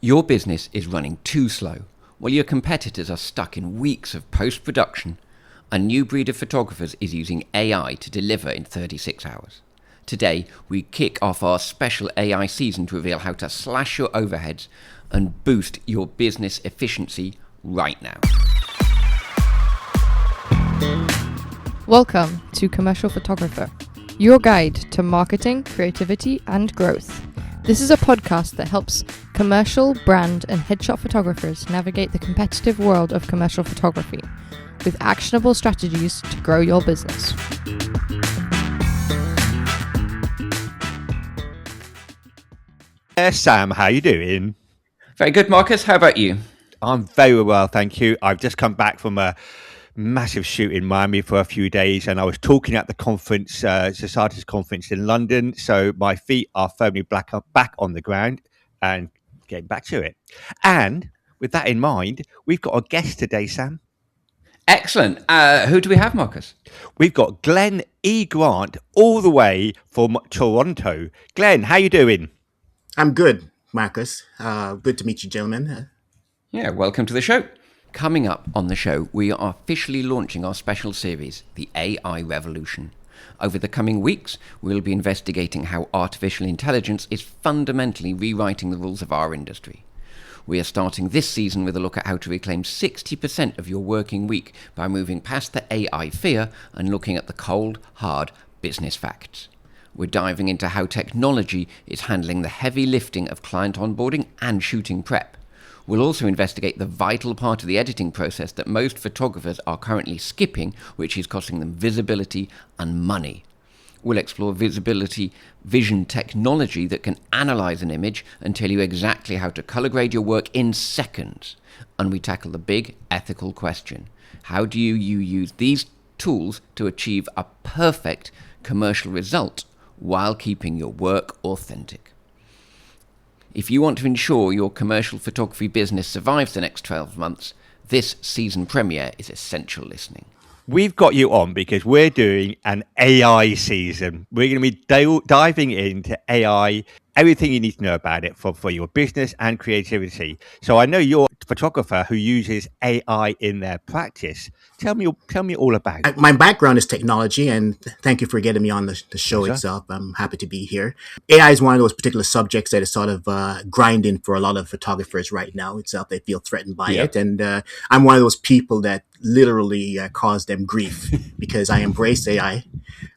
Your business is running too slow, while your competitors are stuck in weeks of post-production. A new breed of photographers is using AI to deliver in 36 hours. Today, we kick off our special AI season to reveal how to slash your overheads and boost your business efficiency right now. Welcome to Commercial Photographer, your guide to marketing, creativity, and growth. This is a podcast that helps commercial, brand, and headshot photographers navigate the competitive world of commercial photography with actionable strategies to grow your business. Sam, how you doing? Very good, Marcus. How about you? I'm very well, thank you. I've just come back from a massive shoot in Miami for a few days, and I was talking at the conference, Society's conference in London. So my feet are firmly back on the ground and getting back to it. And with that in mind, we've got a guest today, Sam. Excellent. Who do we have, Marcus? We've got Glenn E. Grant all the way from Toronto. Glenn, how you doing? I'm good, Marcus. Good to meet you, gentlemen. Yeah, welcome to the show. Coming up on the show, we are officially launching our special series, The AI Revolution. Over the coming weeks, we'll be investigating how artificial intelligence is fundamentally rewriting the rules of our industry. We are starting this season with a look at how to reclaim 60% of your working week by moving past the AI fear and looking at the cold, hard business facts. We're diving into how technology is handling the heavy lifting of client onboarding and shooting prep. We'll also investigate the vital part of the editing process that most photographers are currently skipping, which is costing them visibility and money. We'll explore vision technology that can analyze an image and tell you exactly how to color grade your work in seconds. And we tackle the big ethical question. How do you use these tools to achieve a perfect commercial result while keeping your work authentic? If you want to ensure your commercial photography business survives the next 12 months, this season premiere is essential listening. We've got you on because we're doing an AI season. We're going to be diving into AI, everything you need to know about it for your business and creativity. So I know you're a photographer who uses AI in their practice. Tell me all about it. My background is technology, and thank you for getting me on the show itself. I'm happy to be here. AI is one of those particular subjects that is sort of grinding for a lot of photographers right now itself. They feel threatened by it, and I'm one of those people that literally cause them grief because I embrace AI.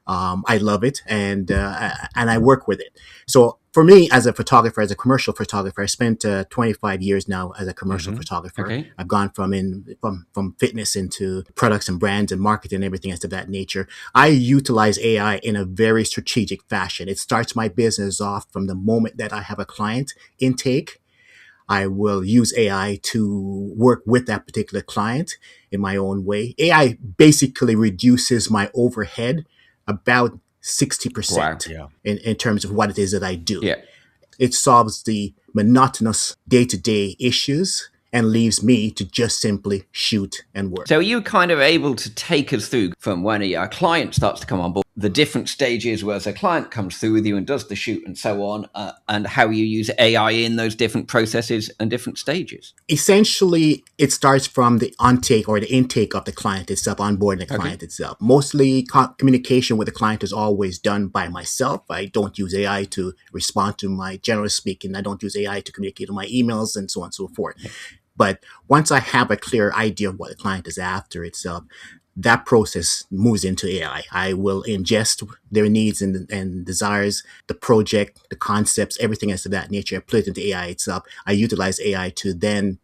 I love it, and I work with it. So for me, as a photographer, as a commercial photographer, I spent 25 years now as a commercial photographer. Okay. I've gone from fitness into products and brands and marketing and everything else of that nature. I utilize AI in a very strategic fashion. It starts my business off from the moment that I have a client intake. I will use AI to work with that particular client in my own way. AI basically reduces my overhead about 60% in terms of what it is that I do. Yeah. It solves the monotonous day-to-day issues and leaves me to just simply shoot and work. So are you kind of able to take us through from when a client starts to come on board, the different stages where a client comes through with you and does the shoot and so on, and how you use AI in those different processes and different stages? Essentially, it starts from the intake of the client itself, onboarding the client itself. Mostly communication with the client is always done by myself. I don't use AI to respond to generally speaking, I don't use AI to communicate with my emails and so on and so forth. But once I have a clear idea of what the client is after itself, that process moves into AI. I will ingest their needs and desires, the project, the concepts, everything else of that nature. I put it into AI itself. I utilize AI to then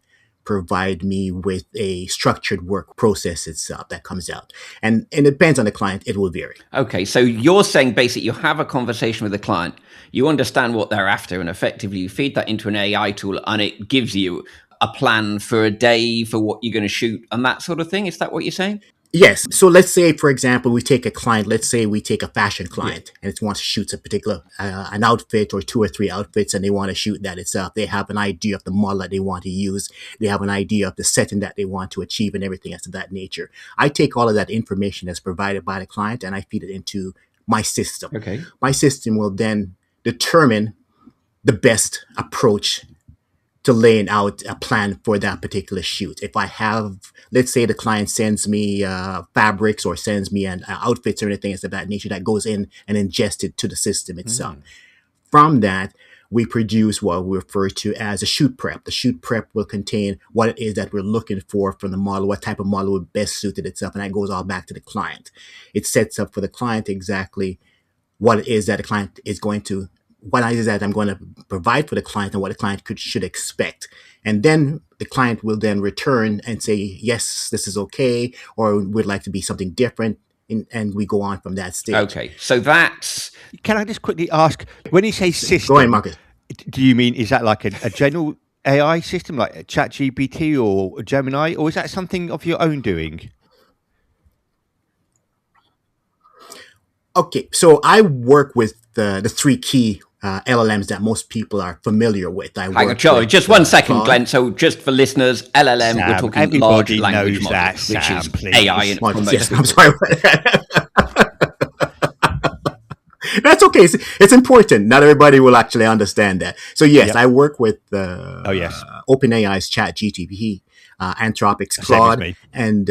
provide me with a structured work process itself that comes out. And it depends on the client. It will vary. Okay, so you're saying basically you have a conversation with the client, you understand what they're after, and effectively you feed that into an AI tool and it gives you a plan for a day, for what you're going to shoot and that sort of thing. Is that what you're saying? Yes. So let's say, for example, we take a client, let's say we take a fashion client and it wants to shoot a particular, an outfit or 2 or 3 outfits, and they want to shoot that itself. They have an idea of the model that they want to use. They have an idea of the setting that they want to achieve and everything else of that nature. I take all of that information that's provided by the client and I feed it into my system. Okay. My system will then determine the best approach to laying out a plan for that particular shoot. If I have, let's say the client sends me fabrics or sends me an outfits or anything of that nature that goes in and ingested to the system itself. From that, we produce what we refer to as a shoot prep. The shoot prep will contain what it is that we're looking for from the model, what type of model would best suited itself, and that goes all back to the client. It sets up for the client exactly what it is that the client is going to, what it is that I'm going to provide for the client and what the client should expect. And then the client will then return and say, yes, this is okay, or we'd like to be something different. And we go on from that stage. Okay, so that's... Can I just quickly ask, when you say system, Go ahead, Marcus. do you mean, is that like a general AI system like ChatGPT or Gemini, or is that something of your own doing? Okay, so I work with the three key LLMs that most people are familiar with. Hang on, Charlie, just 1 second, Claude. Glenn. So just for listeners, LLM, Sam, we're talking everybody large language knows model, that, which Sam, is please. AI in Marcus, yes, most I'm sorry. That's okay. It's important. Not everybody will actually understand that. So yes, Yep. I work with yes. OpenAI's ChatGPT, Anthropic's Same as Claude, me. and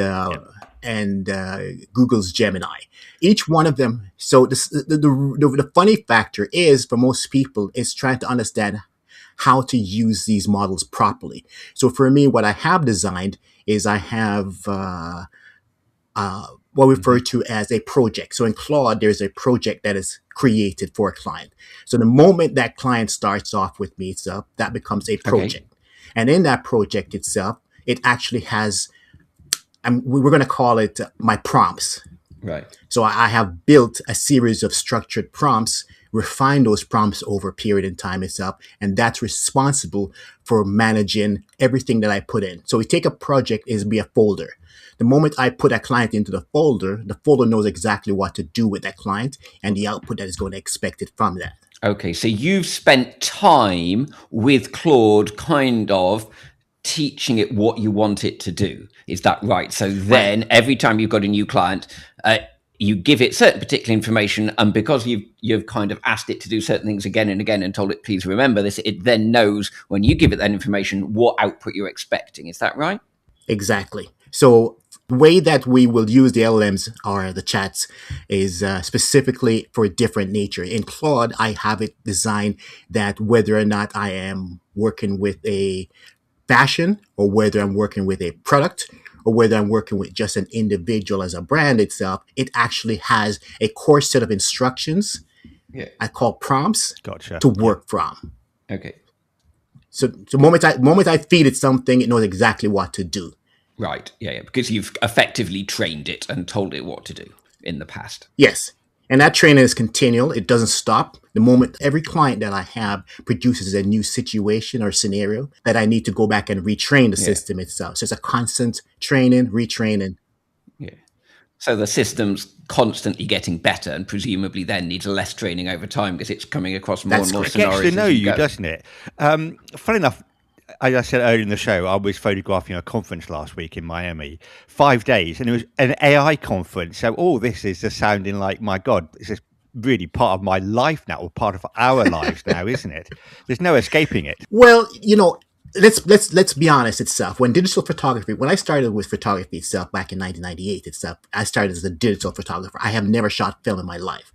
Google's Gemini. Each one of them. So the funny factor is for most people is trying to understand how to use these models properly. So for me, what I have designed is I have what we refer to as a project. So in Claude, there's a project that is created for a client. So the moment that client starts off with me itself, that becomes a project. And in that project itself, it actually has, we're going to call it my prompts. Right. So I have built a series of structured prompts, refined those prompts over a period in time itself, and that's responsible for managing everything that I put in. So we take a project is be a folder. The moment I put a client into the folder knows exactly what to do with that client and the output that is going to expect it from that. Okay, so you've spent time with Claude kind of teaching it what you want it to do. Is that right? So then every time you've got a new client, you give it certain particular information, and because you've kind of asked it to do certain things again and again and told it, please remember this, it then knows when you give it that information what output you're expecting. Is that right? Exactly. So the way that we will use the LLMs or the chats is specifically for a different nature. In Claude, I have it designed that whether or not I am working with a fashion or whether I'm working with a product or whether I'm working with just an individual as a brand itself, it actually has a core set of instructions I call prompts to work from. Okay. So the moment I feed it something, it knows exactly what to do. Right. Yeah. Because you've effectively trained it and told it what to do in the past. Yes. And that training is continual. It doesn't stop. The moment every client that I have produces a new situation or scenario that I need to go back and retrain the system itself. So it's a constant training, retraining. Yeah. So the system's constantly getting better and presumably then needs less training over time because it's coming across more and more scenarios. It gets to know you, doesn't it? Funny enough, as I said earlier in the show, I was photographing a conference last week in Miami, 5 days, and it was an AI conference. So all this is just sounding like, my God, this is really part of my life now, or part of our lives now, isn't it? There's no escaping it. Well, let's be honest itself. When I started with photography itself back in 1998 itself, I started as a digital photographer. I have never shot film in my life.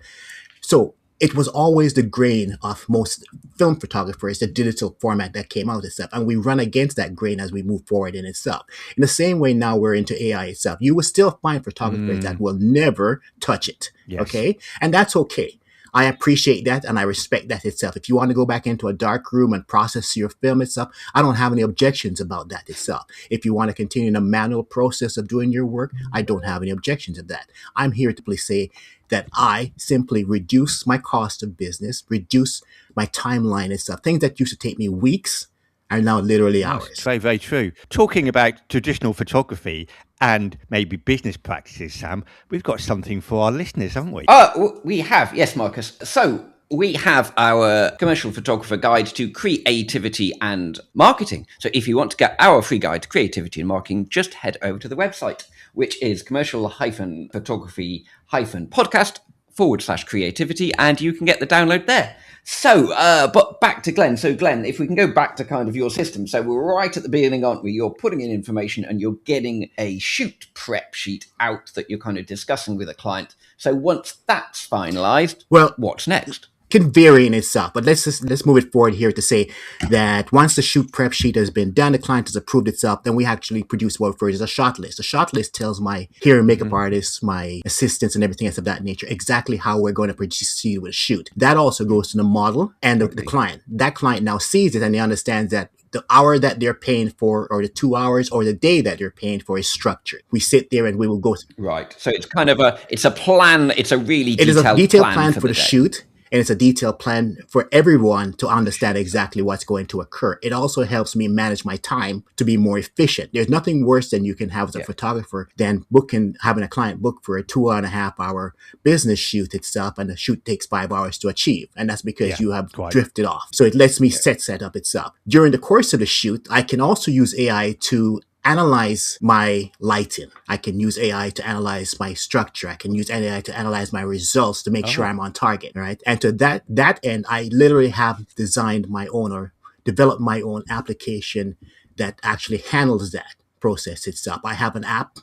So it was always the grain of most film photographers, the digital format that came out itself. And we run against that grain as we move forward in itself. In the same way now we're into AI itself. You will still find photographers that will never touch it. Yes. Okay? And that's okay. I appreciate that and I respect that itself. If you want to go back into a dark room and process your film itself, I don't have any objections about that itself. If you want to continue the manual process of doing your work, I don't have any objections of that. I'm here to please say that I simply reduce my cost of business, reduce my timeline and stuff. Things that used to take me weeks are now literally hours. That's very, very true. Talking about traditional photography and maybe business practices, Sam, we've got something for our listeners, haven't we? We have. Yes, Marcus. So we have our commercial photographer guide to creativity and marketing. So if you want to get our free guide to creativity and marketing, just head over to the website, which is commercial-photography-podcast/creativity, and you can get the download there. But back to Glenn. So, Glenn, if we can go back to kind of your system. So, we're right at the beginning, aren't we? You're putting in information and you're getting a shoot prep sheet out that you're kind of discussing with a client. So, once that's finalized, Well, what's next? can vary in itself, but let's move it forward here to say that once the shoot prep sheet has been done, the client has approved itself, then we actually produce what first is a shot list. The shot list tells my hair and makeup artists, my assistants, and everything else of that nature exactly how we're going to proceed with a shoot. That also goes to the model and the client. That client now sees it and he understands that the hour that they're paying for, or the 2 hours, or the day that they're paying for is structured. We sit there and we will go. Right. So it's kind of it's a plan. It's a really It is a detailed plan for the day. shoot. And it's a detailed plan for everyone to understand exactly what's going to occur. It also helps me manage my time to be more efficient. There's nothing worse than you can have as a photographer than having a client book for a 2.5 hour business shoot itself, and the shoot takes 5 hours to achieve. And that's because you have drifted off. So it lets me set up itself. During the course of the shoot, I can also use AI to analyze my lighting. I can use AI to analyze my structure. I can use AI to analyze my results to make sure I'm on target, right? And to that end, I literally have designed my own or developed my own application that actually handles that process itself. I have an app.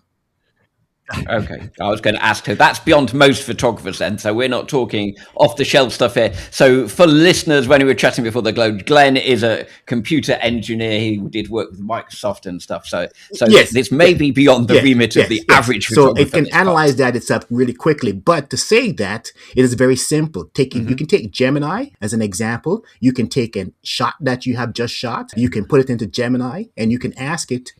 Okay, I was going to ask her. That's beyond most photographers then, so we're not talking off-the-shelf stuff here. So for listeners, when we were chatting before the Globe, Glenn is a computer engineer. He did work with Microsoft and stuff. So Yes, this may be beyond the remit of the average So photographer. it can analyze that itself really quickly. But to say that, it is very simple. You can take Gemini as an example. You can take a shot that you have just shot. You can put it into Gemini and you can ask it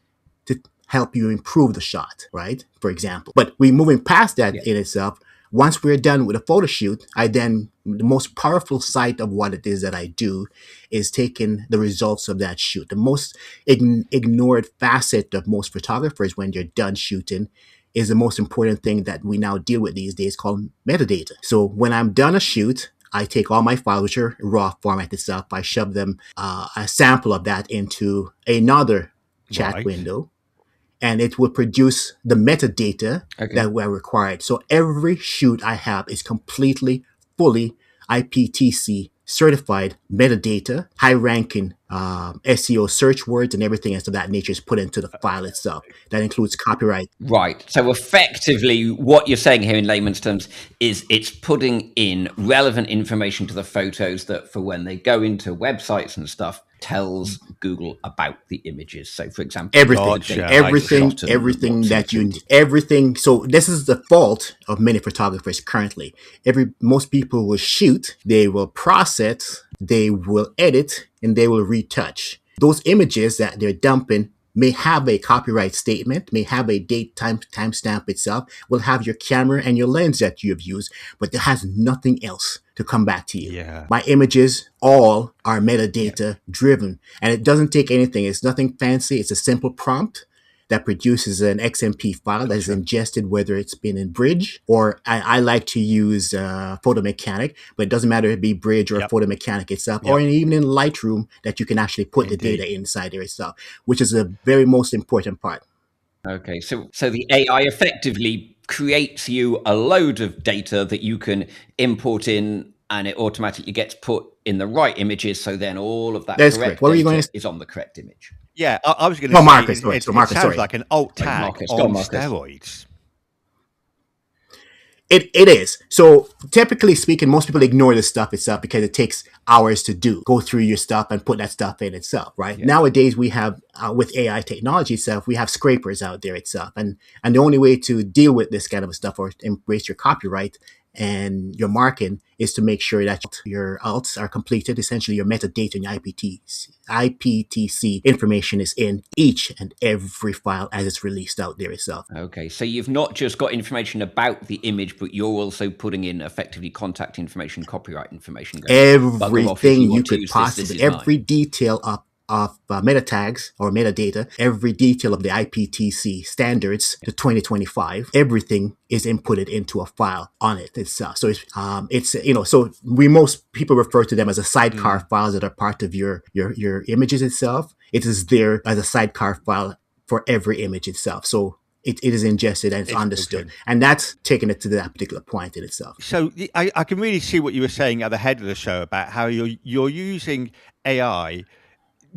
to help you improve the shot, right? For example. But we're moving past that in itself. Once we're done with a photo shoot, the most powerful side of what it is that I do is taking the results of that shoot. The most ignored facet of most photographers when they're done shooting is the most important thing that we now deal with these days, called metadata. So when I'm done a shoot, I take all my files, which are raw format itself. I shove them, a sample of that into another chat window, and it will produce the metadata that were required. So every shoot I have is completely, fully IPTC certified metadata, high-ranking SEO search words and everything else of that nature is put into the file itself. That includes copyright. Right. So effectively, what you're saying here in layman's terms is it's putting in relevant information to the photos that for when they go into websites and stuff, tells Google about the images. So for example, everything that you need, everything. So this is the fault of many photographers currently. Most people will shoot, they will process, they will edit, and they will retouch. Those images that they're dumping may have a copyright statement, may have a date timestamp itself, will have your camera and your lens that you have used, but there has nothing else to come back to you. My images all are metadata driven, and it doesn't take anything. It's nothing fancy. It's a simple prompt that produces an XMP file that is ingested, whether it's been in Bridge or I like to use Photo Mechanic, but it doesn't matter if it be Bridge or Photo Mechanic itself, or even in Lightroom that you can actually put the data inside there itself, which is the very most important part. Okay, so the AI effectively creates you a load of data that you can import in, and it automatically gets put in the right images. So then all of that correct data is on the correct image. Yeah, I was going to say, Marcus, it sounds like an alt tag on Marcus. steroids. It is. So typically speaking, most people ignore this stuff itself because it takes hours to go through your stuff and put that stuff in itself, right? Nowadays we have, with AI technology itself, we have scrapers out there itself. And the only way to deal with this kind of stuff or embrace your copyright and your marking is to make sure that your alts are completed. Essentially, your metadata and your IPTC information is in each and every file as it's released out there itself. Okay, so you've not just got information about the image, but you're also putting in effectively contact information, copyright information. Everything you could possibly, every detail of meta tags or metadata, every detail of the IPTC standards to 2025, everything is inputted into a file on it itself. So so most people refer to them as a sidecar files that are part of your images itself. It is there as a sidecar file for every image itself. So it is ingested and it's understood. Filtered. And that's taking it to that particular point in itself. So I can really see what you were saying at the head of the show about how you're using AI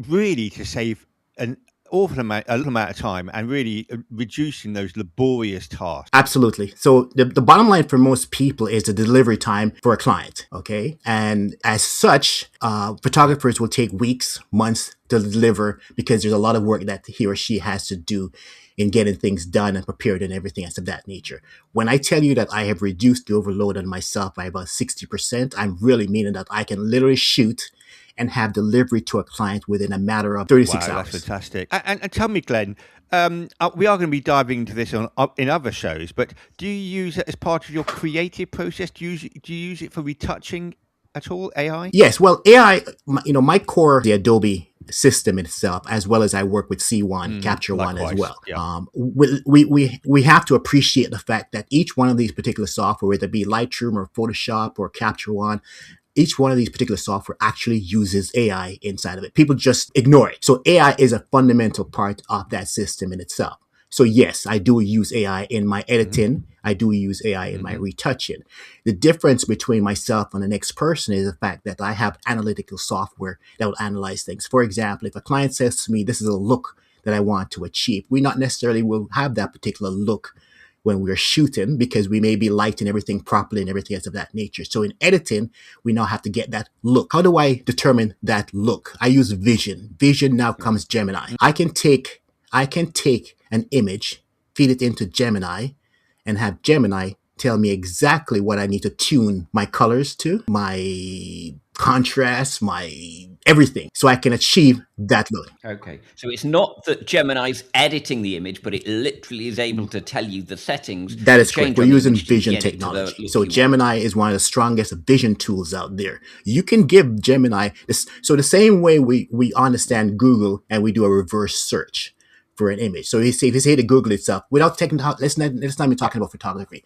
really to save an a little amount of time and really reducing those laborious tasks. Absolutely. So the bottom line for most people is the delivery time for a client. Okay. And as such, photographers will take weeks, months to deliver because there's a lot of work that he or she has to do in getting things done and prepared and everything else of that nature. When I tell you that I have reduced the overload on myself by about 60%, I'm really meaning that I can literally shoot and have delivery to a client within a matter of 36 Wow, hours. that's fantastic. And tell me, Glenn, we are going to be diving into this in other shows, but do you use it as part of your creative process? Do you use it for retouching at all, AI? Yes. Well, AI, my core, the Adobe system itself, as well as I work with C1, Capture One as well. Yeah. We have to appreciate the fact that each one of these particular software, whether it be Lightroom or Photoshop or Capture One, each one of these particular software actually uses AI inside of it. People just ignore it. So AI is a fundamental part of that system in itself. So yes, I do use AI in my editing. I do use AI in my retouching. The difference between myself and the next person is the fact that I have analytical software that will analyze things. For example, if a client says to me, this is a look that I want to achieve, we not necessarily will have that particular look when we're shooting because we may be lighting everything properly and everything else of that nature. So in editing, we now have to get that look. How do I determine that look? I use Vision. Vision now comes Gemini. I can take an image, feed it into Gemini, and have Gemini tell me exactly what I need to tune my colors to, my contrast, my everything, so I can achieve that look. Okay. So it's not that Gemini's editing the image, but it literally is able to tell you the settings. That is correct. change We're on the using image to vision get it to the technology. look So you want. Gemini is one of the strongest vision tools out there. You can give Gemini this. So the same way we understand Google and we do a reverse search for an image. So if you say to Google itself, without taking, let's not be talking about photography.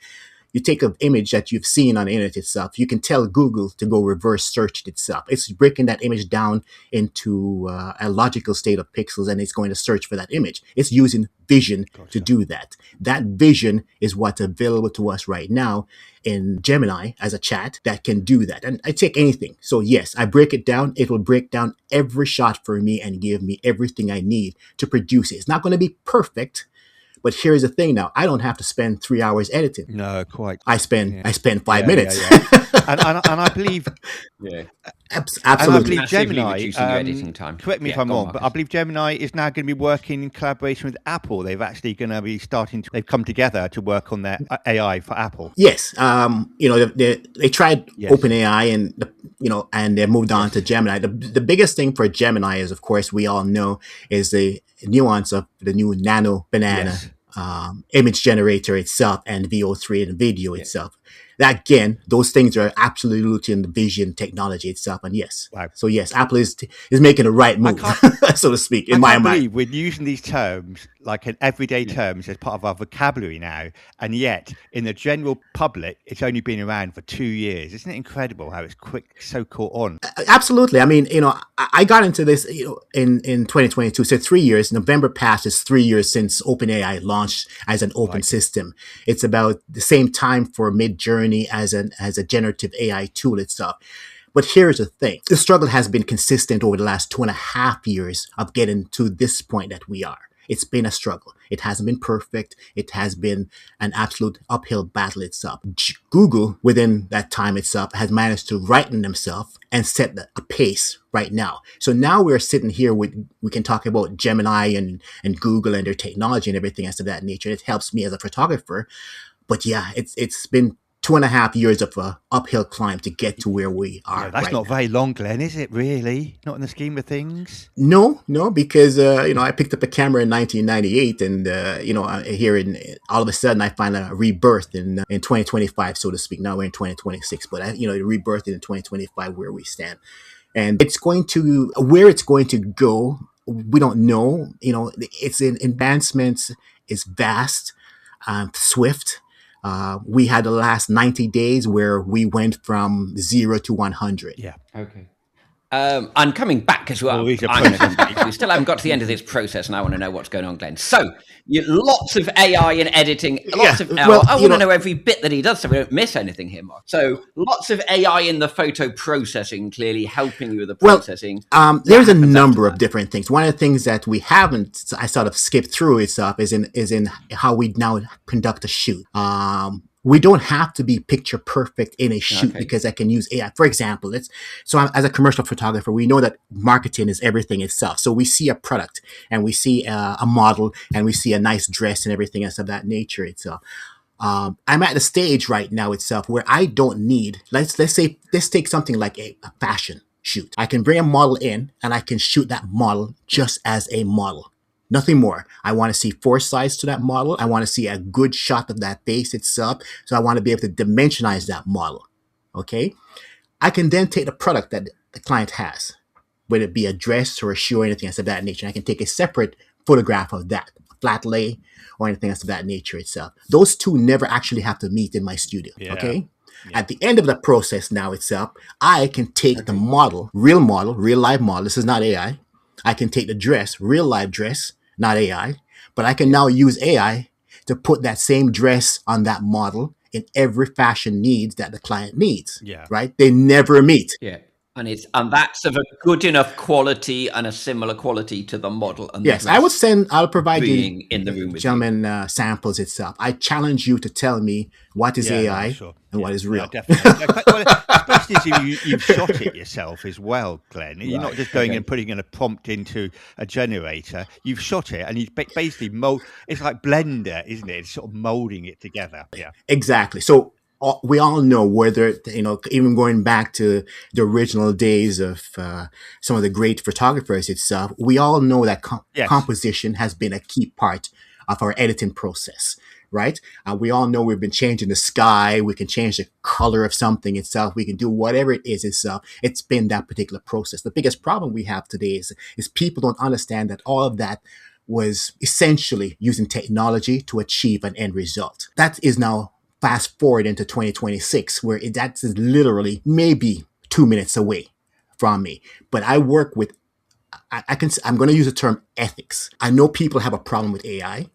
You take an image that you've seen on the internet itself, you can tell Google to go reverse search it itself. It's breaking that image down into a logical state of pixels, and it's going to search for that image. It's using vision to do that. That vision is what's available to us right now in Gemini as a chat that can do that. And I take anything. So yes, I break it down. It will break down every shot for me and give me everything I need to produce it. It's not going to be perfect. But here's the thing now, I don't have to spend 3 hours editing. No, quite. I spend 5 minutes. And I believe, Absolutely. and I believe Massively Gemini, reducing your editing time. correct me if Yeah, I'm go on, wrong, but I Marcus. believe Gemini is now going to be working in collaboration with Apple. They've actually going to be they've come together to work on their AI for Apple. Yes. They tried Yes. OpenAI and they moved on to Gemini. The biggest thing for Gemini is, of course, we all know, is the nuance of the new Nano Banana Yes. Image generator itself and VO3 and video itself. That, again, those things are absolutely in the vision technology itself. And yes, Wow. so yes, Apple is making the right move, so to speak, in I my can't mind. believe we're using these terms like in everyday terms as part of our vocabulary now, and yet in the general public, it's only been around for 2 years. Isn't it incredible how it's so caught on? Absolutely. I mean, I got into this, in 2022. So 3 years. November passed is 3 years since OpenAI launched as an open system. It's about the same time for Midjourney as a generative AI tool itself. But here's the thing: the struggle has been consistent over the last 2.5 years of getting to this point that we are. It's been a struggle. It hasn't been perfect. It has been an absolute uphill battle itself. Google, within that time itself, has managed to righten themselves and set a pace right now. So now we're sitting here we can talk about Gemini and Google and their technology and everything else of that nature. It helps me as a photographer. But yeah, it's been 2.5 years of an uphill climb to get to where we are. Yeah, that's right not now. very long, Glenn, is it? Really? Not in the scheme of things. No, because I picked up a camera in 1998, and all of a sudden I find a rebirth in 2025, so to speak. Now we're in 2026, but it rebirthed in 2025 where we stand, and where it's going to go, we don't know. It's in advancements is vast, swift. We had the last 90 days where we went from 0 to 100. Yeah. Okay. I'm coming back because Oh, these are I'm going to come back. We still haven't got to the end of this process, and I want to know what's going on, Glenn. So, lots of AI in editing. Lots of. well, I you want to know- know every bit that he does, so we don't miss anything here, Mark. So, lots of AI in the photo processing, clearly helping you with the Well, processing. there's a happens number after of different things. One of the things that we haven't, I sort of skipped through itself, is in how we now conduct a shoot. We don't have to be picture perfect in a shoot Okay. because I can use AI. For example, as a commercial photographer, we know that marketing is everything itself. So we see a product and we see a model and we see a nice dress and everything else of that nature itself. I'm at the stage right now itself where I don't need, let's take something like a fashion shoot. I can bring a model in and I can shoot that model just as a model. Nothing more. I want to see 4 sides to that model. I want to see a good shot of that face itself. So I want to be able to dimensionize that model. Okay. I can then take the product that the client has, whether it be a dress or a shoe or anything else of that nature. I can take a separate photograph of that, a flat lay or anything else of that nature itself. Those two never actually have to meet in my studio. Yeah. Okay. At the end of the process now itself, I can take the model, real live model. This is not AI. I can take the dress, real live dress, not AI, but I can now use AI to put that same dress on that model in every fashion needs that the client needs. Yeah. Right? They never meet. Yeah. And that's of a good enough quality and a similar quality to the model. And Yes, the I dress will I'll provide being you, in the room with you. gentlemen, samples itself. I challenge you to tell me what is Yeah, no, AI sure. and what is real. Yeah, definitely. Well, especially as you've shot it yourself as well, Glenn. You're not just going and putting in a prompt into a generator. You've shot it and you basically mold. It's like Blender, isn't it? It's sort of molding it together. Yeah. Exactly. So we all know whether, even going back to the original days of some of the great photographers itself, we all know that Yes. composition has been a key part of our editing process, right? We all know we've been changing the sky. We can change the color of something itself. We can do whatever it is itself. It's been that particular process. The biggest problem we have today is people don't understand that all of that was essentially using technology to achieve an end result. That is now fast forward into 2026, where that is literally maybe 2 minutes away from me. But I work with, I'm going to use the term ethics. I know people have a problem with AI.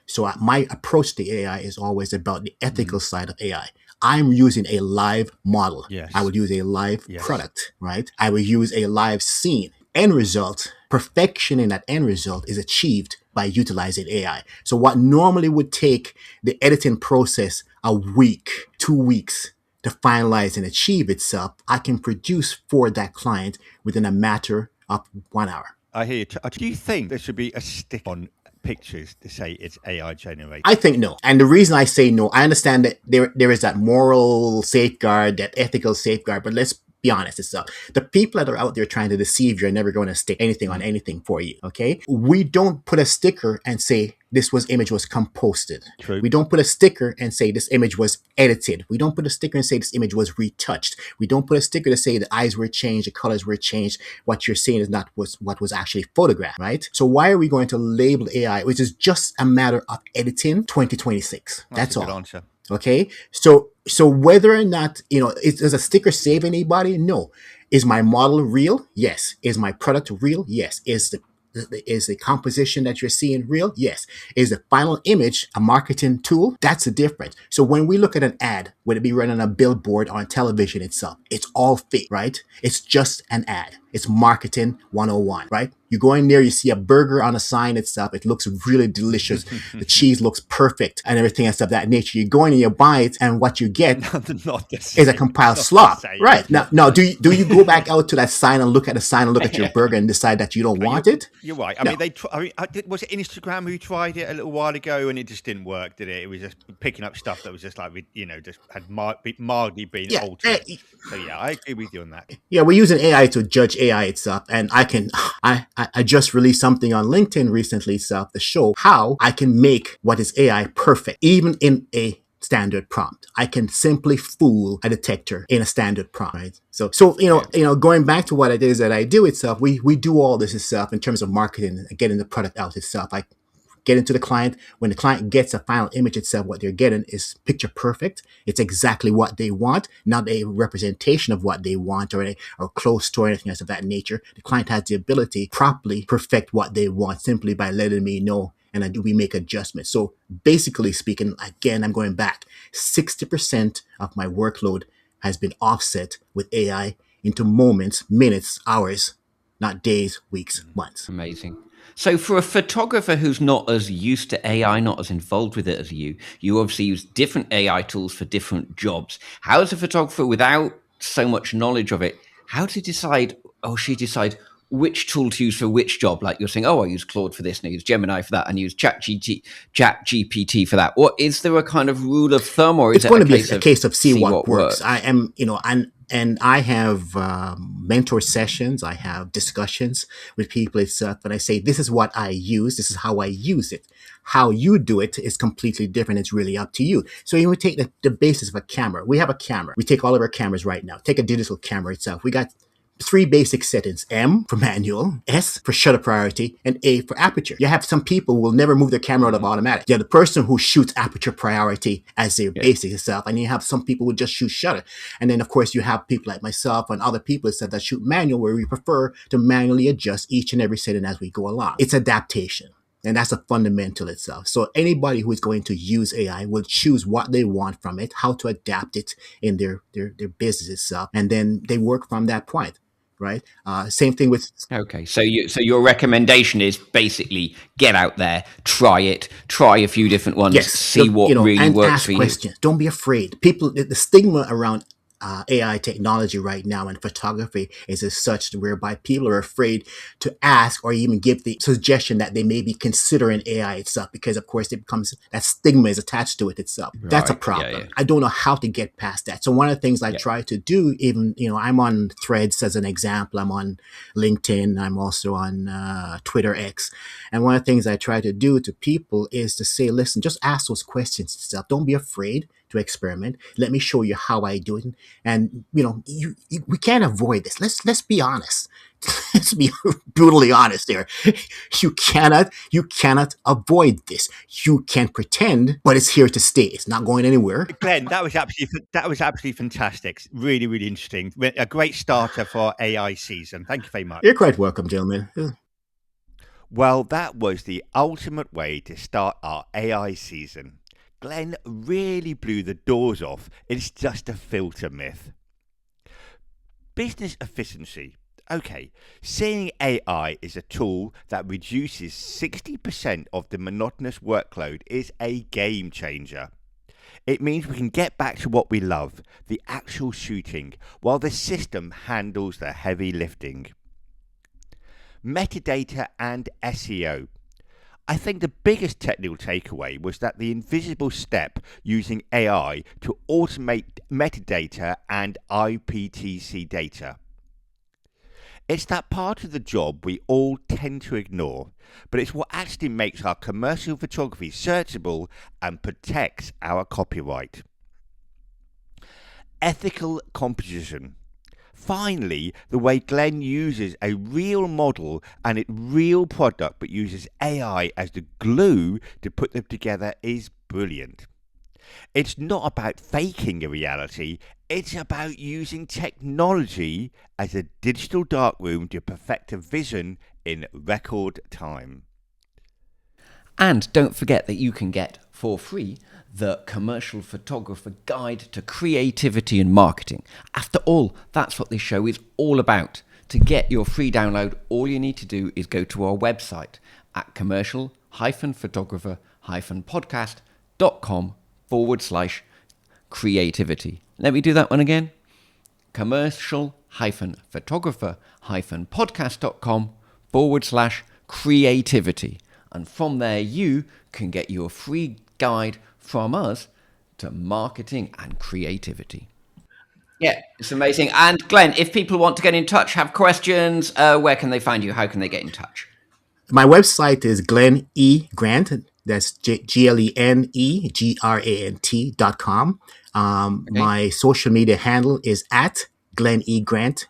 So my approach to AI is always about the ethical side of AI. I'm using a live model. Yes. I would use a live Yes. product, right? I would use a live scene. End result, perfection in that end result is achieved by utilizing AI. So what normally would take the editing process a week, 2 weeks to finalize and achieve itself, I can produce for that client within a matter of 1 hour. I hear you. Do you think there should be a stick on pictures to say it's AI generated? I think no. And the reason I say no, I understand that there is that moral safeguard, that ethical safeguard, but let's be honest itself. The people that are out there trying to deceive you are never going to stick anything on anything for you. Okay. We don't put a sticker and say this image was composted. True. We don't put a sticker and say this image was edited. We don't put a sticker and say this image was retouched. We don't put a sticker to say the eyes were changed, the colors were changed. What you're seeing is not what was actually photographed, right? So why are we going to label AI, which is just a matter of editing 2026? That's a all. good answer. Okay. So whether or not, does a sticker save anybody? No. Is my model real? Yes. Is my product real? Yes. Is the composition that you're seeing real? Yes. Is the final image a marketing tool? That's the difference. So when we look at an ad, whether it be running a billboard on television itself, it's all fake, right? It's just an ad. It's marketing 101, right? You go in there, you see a burger on a sign itself. It looks really delicious. The cheese looks perfect and everything else of that nature. You go in and you buy it, and what you get Not the is same. a compiled Not the slop. same. Right. Now, do you go back out to that sign and look at the sign and look at your burger and decide that you don't want it? You're right. I No. mean, was it Instagram who tried it a little while ago and it just didn't work, did it? It was just picking up stuff that was just like, just had mildly been Yeah. altered. So yeah, I agree with you on that. Yeah, we're using AI to judge AI itself, and I just released something on LinkedIn recently itself to show how I can make what is AI perfect, even in a standard prompt. I can simply fool a detector in a standard prompt. Right? So going back to what it is that I do itself, we do all this itself in terms of marketing and getting the product out itself. I get into the client. When the client gets a final image itself, what they're getting is picture perfect. It's exactly what they want, not a representation of what they want or close to or anything else of that nature. The client has the ability to properly perfect what they want simply by letting me know, and we make adjustments. So basically speaking, again, I'm going back, 60% of my workload has been offset with AI into moments, minutes, hours, not days, weeks, months. Amazing. So for a photographer who's not as used to AI, not as involved with it as you obviously use different AI tools for different jobs. How does a photographer without so much knowledge of it, how to decide, she decide which tool to use for which job? Like you're saying, I use Claude for this, and I use Gemini for that, and I use ChatGPT for that. Or is there a kind of rule of thumb, or is it's going to be a case of see what works? I am, and I have mentor sessions. I have discussions with people itself, and I say, this is what I use. This is how I use it. How you do it is completely different. It's really up to you. So you would take the basis of a camera. We have a camera. We take all of our cameras right now. Take a digital camera itself. We got 3 basic settings: M for manual, S for shutter priority, and A for aperture. You have some people who will never move their camera out of automatic. You have the person who shoots aperture priority as their basic itself, and you have some people who just shoot shutter. And then, of course, you have people like myself and other people that shoot manual, where we prefer to manually adjust each and every setting as we go along. It's adaptation. And that's a fundamental itself. So anybody who is going to use AI will choose what they want from it, how to adapt it in their business itself, and then they work from that point. Right. Same thing with. Okay. So your recommendation is basically get out there, try a few different ones, see what really works for you. Questions. Don't be afraid. People, the stigma around AI technology right now and photography is as such whereby people are afraid to ask or even give the suggestion that they may be considering AI itself, because of course it becomes that stigma is attached to it itself. Right. That's a problem. Yeah. I don't know how to get past that. So one of the things I try to do, even, I'm on Threads as an example, I'm on LinkedIn, I'm also on Twitter X. And one of the things I try to do to people is to say, listen, just ask those questions itself. Don't be afraid to experiment. Let me show you how I do it. And we can't avoid this. Let's be honest. Let's be brutally honest there. You cannot avoid this. You can pretend, but it's here to stay. It's not going anywhere. Glenn, that was absolutely fantastic. Really, really interesting. A great starter for AI season. Thank you very much. You're quite welcome, gentlemen. Well, that was the ultimate way to start our AI season. Glenn really blew the doors off. It's just a filter myth. Business efficiency. Okay, seeing AI is a tool that reduces 60% of the monotonous workload is a game changer. It means we can get back to what we love, the actual shooting, while the system handles the heavy lifting. Metadata and SEO. I think the biggest technical takeaway was that the invisible step using AI to automate metadata and IPTC data. It's that part of the job we all tend to ignore, but it's what actually makes our commercial photography searchable and protects our copyright. Ethical composition. Finally, the way Glenn uses a real model and a real product but uses AI as the glue to put them together is brilliant. It's not about faking a reality, it's about using technology as a digital darkroom to perfect a vision in record time. And don't forget that you can get for free the Commercial Photographer Guide to Creativity and Marketing. After all, that's what this show is all about. To get your free download, all you need to do is go to our website at commercial-photographer-podcast.com/creativity. Let me do that one again. commercial-photographer-podcast.com/creativity. And from there, you can get your free guide from us to marketing and creativity. Yeah, it's amazing. And Glenn, if people want to get in touch, have questions, where can they find you? How can they get in touch? My website is Glenn E. Grant. That's GLENEGRANT.com. My social media handle is at Glenn E. Grant.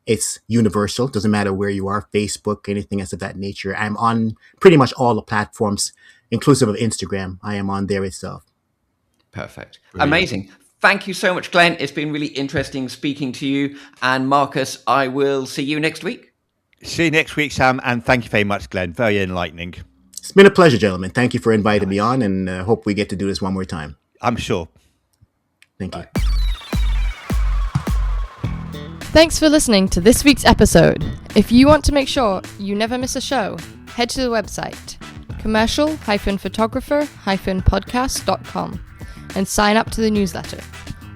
It's universal. Doesn't matter where you are, Facebook, anything else of that nature. I'm on pretty much all the platforms inclusive of Instagram. I am on there itself. Perfect. Brilliant. Amazing. Thank you so much, Glenn. It's been really interesting speaking to you. And Marcus, I will see you next week. See you next week, Sam, and thank you very much, Glenn. Very enlightening. It's been a pleasure, gentlemen. Thank you for inviting me on, and hope we get to do this one more time. I'm sure. Thank you. Thanks for listening to this week's episode. If you want to make sure you never miss a show, head to the website commercial-photographer-podcast.com and sign up to the newsletter.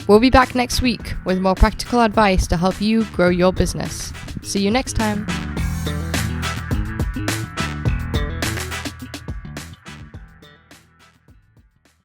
We'll be back next week with more practical advice to help you grow your business. See you next time.